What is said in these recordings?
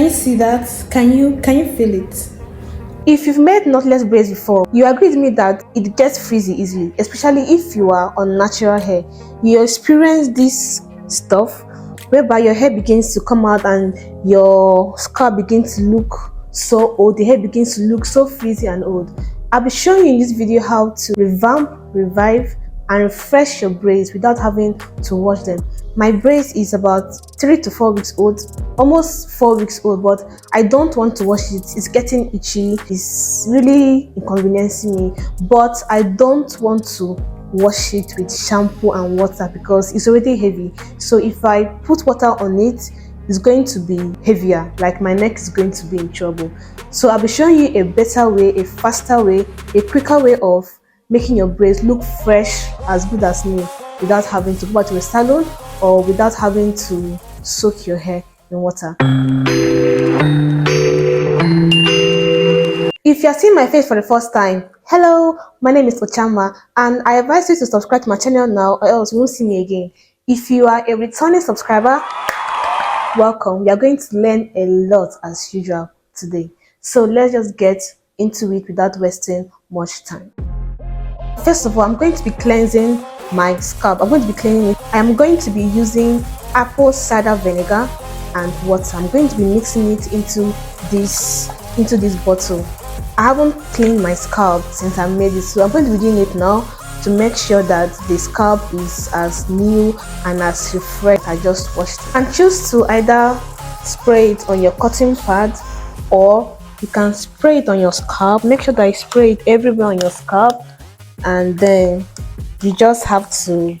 you see that? Can you feel it? If you've made knotless braids before, you agree with me that it gets frizzy easily, especially if you are on natural hair. You experience this stuff whereby your hair begins to come out and your scalp begins to look so old, the hair begins to look so frizzy and old. I'll be showing you in this video how to revamp, revive, and refresh your braids without having to wash them. My braids is about 3 to 4 weeks old, almost 4 weeks old, but I don't want to wash it. It's getting itchy, it's really inconveniencing me, but I don't want to wash it with shampoo and water because it's already heavy. So if I put water on it, it's going to be heavier, like my neck is going to be in trouble. So I'll be showing you a better way, a faster way, a quicker way of making your braids look fresh, as good as new, without having to go to a salon or without having to soak your hair in water. If you're seeing my face for the first time, hello, my name is Ochama, and I advise you to subscribe to my channel now or else you won't see me again. If you are a returning subscriber, welcome. We are going to learn a lot as usual today. So let's just get into it without wasting much time. First of all, I'm going to be cleansing my scalp. I'm going to be cleaning it. I'm going to be using apple cider vinegar and water. I'm going to be mixing it into this bottle. I haven't cleaned my scalp since I made it, so I'm going to be doing it now to make sure that the scalp is as new and as refreshed as I just washed it. And choose to either spray it on your cotton pad or you can spray it on your scalp. Make sure that you spray it everywhere on your scalp, and then you just have to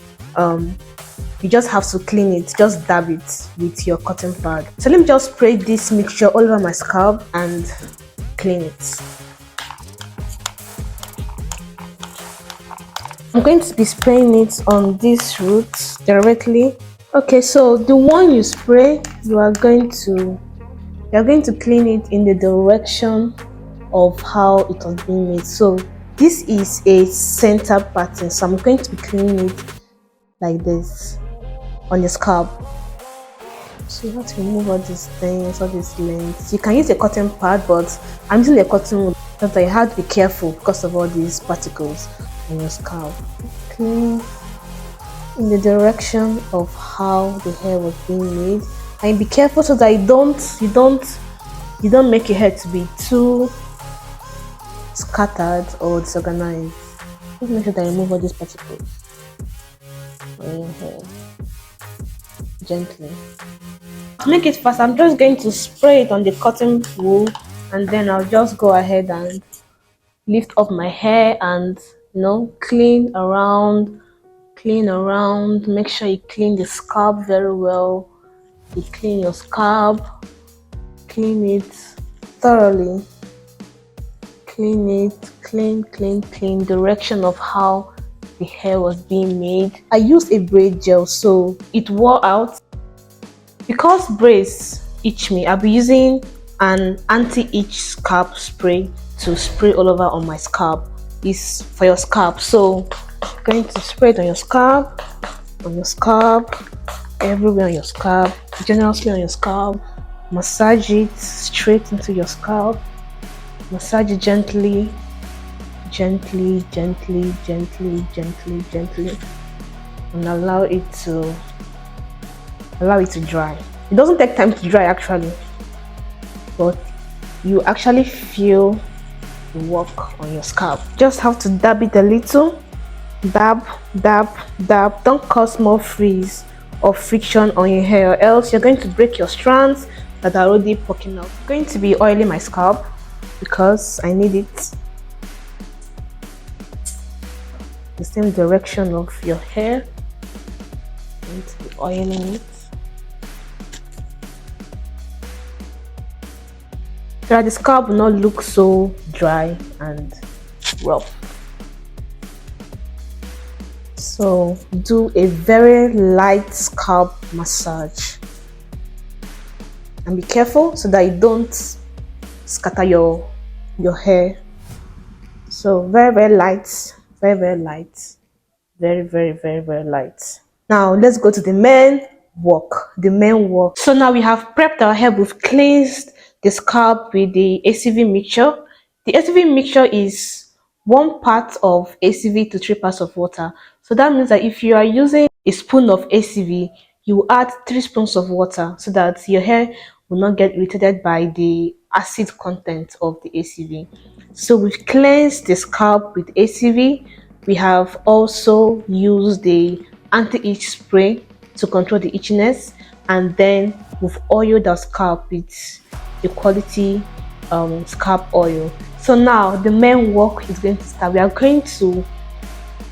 clean it. Just dab it with your cotton pad. So let me just spray this mixture all over my scalp and clean it. I'm going to be spraying it on these roots directly. Okay, so the one you spray, you are going to clean it in the direction of how it was being made. So this is a center pattern, so I'm going to be cleaning it like this on the scalp. So you have to remove all these things, all these lengths. You can use a cotton pad, but I'm using a cotton wool, but you have to be careful because of all these particles on your scalp. Clean in the direction of how the hair was being made, and be careful so that you don't make your hair to be too scattered or disorganized. Just make sure that you remove all these particles on your hair gently. To make it fast, I'm just going to spray it on the cotton wool, and then I'll just go ahead and lift up my hair and clean around. Make sure you clean the scalp very well. You clean your scalp, clean it thoroughly. Clean it, clean direction of how the hair was being made. I used a braid gel, so it wore out. Because braids itch me, I'll be using an anti-itch scalp spray to spray all over on my scalp. It's for your scalp, so I'm going to spray it on your scalp, everywhere on your scalp, generously on your scalp. Massage it straight into your scalp. Massage it gently, and allow it to dry. It doesn't take time to dry actually, but you actually feel the work on your scalp. Just have to dab it a little. Dab. Don't cause more frizz or friction on your hair, or else you're going to break your strands that are already poking out. I'm going to be oiling my scalp because I need it. The same direction of your hair. I'm going to be oiling it. So that the scalp will not look so dry and rough. So do a very light scalp massage and be careful so that you don't scatter your hair. So very light, very light. Now let's go to the main work, the main work. So now we have prepped our hair. We've cleansed the scalp with the ACV mixture. The ACV mixture is 1 part of ACV to 3 parts of water. So that means that if you are using a spoon of ACV, you add 3 spoons of water so that your hair will not get irritated by the acid content of the ACV. So we've cleansed the scalp with ACV. We have also used the anti-itch spray to control the itchiness, and then we've oiled our scalp with a quality scalp oil. So now the main work is going to start. We are going to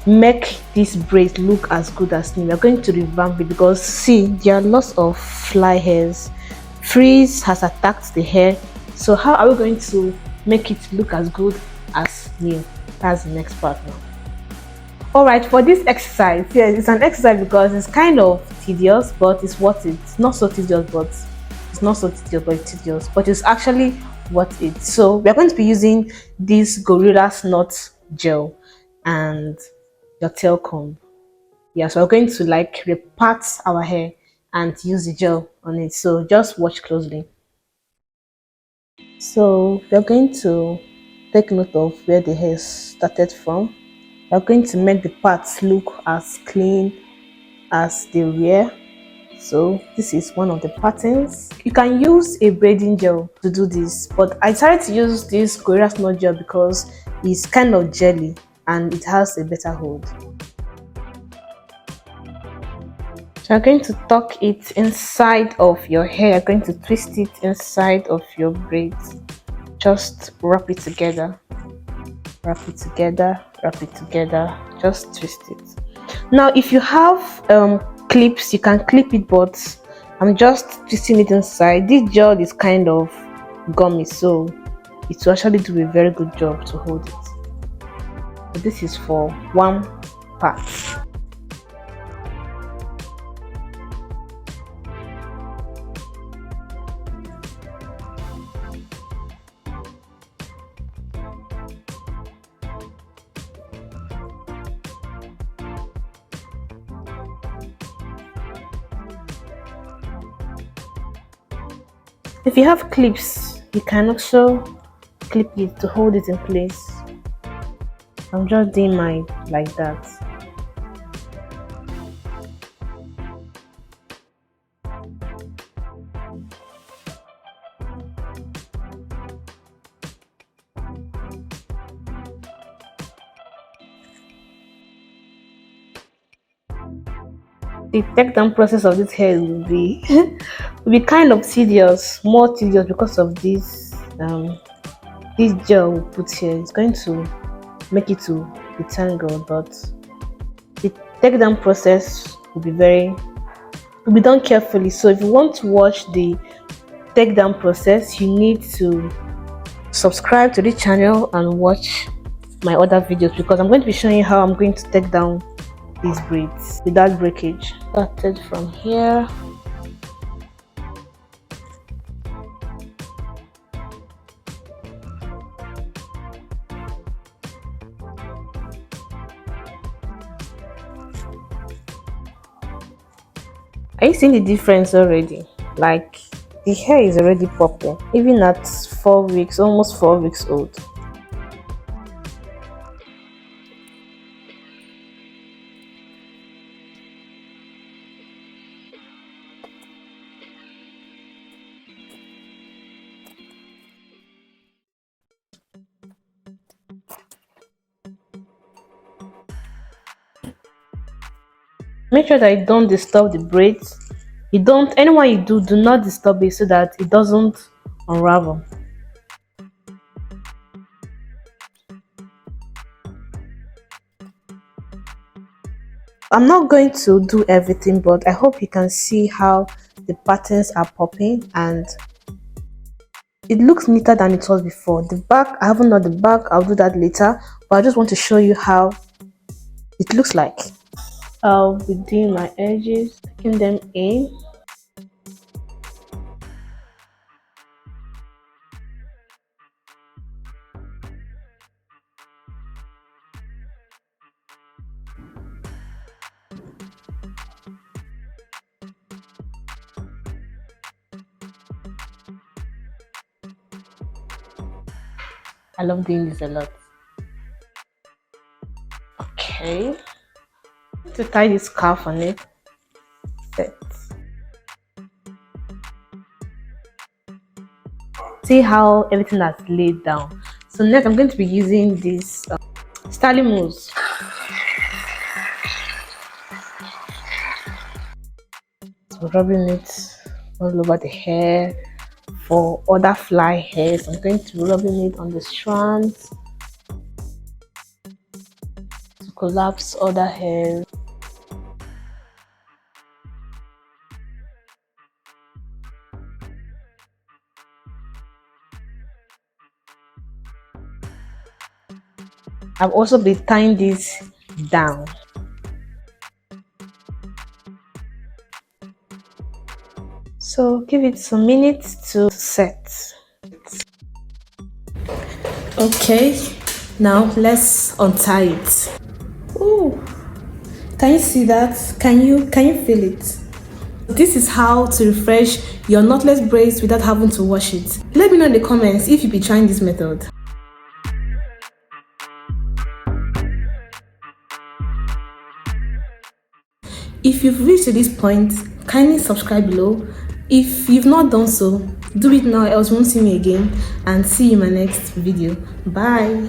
make this braid look as good as new. We are going to revamp it because see, there are lots of fly hairs. Frizz has attacked the hair. So how are we going to make it look as good as new? That's the next part now. Alright, for this exercise, yes, it's an exercise because it's kind of tedious, but it's worth it. It's not so tedious, but it's tedious, but it's actually worth it. So we are going to be using this Gorilla's Knot gel and your tail comb. Yeah, so we're going to like repart our hair and use the gel on it. So just watch closely. So we're going to take note of where the hair started from. We're going to make the parts look as clean as they were. So this is one of the patterns. You can use a braiding gel to do this, but I decided to use this Gorilla's Knot gel because it's kind of jelly and it has a better hold. So you're going to tuck it inside of your hair. You're going to twist it inside of your braids. Just wrap it together. Wrap it together. Wrap it together. Just twist it. Now, if you have clips, you can clip it, but I'm just twisting it inside. This gel is kind of gummy, so it will actually do a very good job to hold it. So this is for 1 part. If you have clips, you can also clip it to hold it in place. I'm just doing mine like that. The take down process of this hair will be will be kind of tedious, more tedious because of this gel we put here. It's going to make it to be tangled, but the take down process will be done carefully. So if you want to watch the take down process, you need to subscribe to the channel and watch my other videos because I'm going to be showing you how I'm going to take down these braids without breakage. Started from here. Are you seeing the difference already? Like the hair is already popping, even at 4 weeks, almost 4 weeks old. Make sure that you don't disturb the braids. Anyone you do not disturb it so that it doesn't unravel. I'm not going to do everything, but I hope you can see how the patterns are popping and it looks neater than it was before. The back, I haven't done the back, I'll do that later, but I just want to show you how it looks like. I'll be doing my edges, taking them in. I love doing this a lot. Okay, to tie this scarf on it. Set. See how everything has laid down. So next I'm going to be using this styling mousse. So rubbing it all over the hair. For other fly hairs, I'm going to be rubbing it on the strands to collapse other hairs. I've also been tying this down. So give it some minutes to set. Okay, now let's untie it. Oh, can you see that? Can you feel it? This is how to refresh your knotless braids without having to wash it. Let me know in the comments if you'll be trying this method. If you've reached to this point, kindly subscribe below. If you've not done so, do it now, else you won't see me again, and see you in my next video. Bye.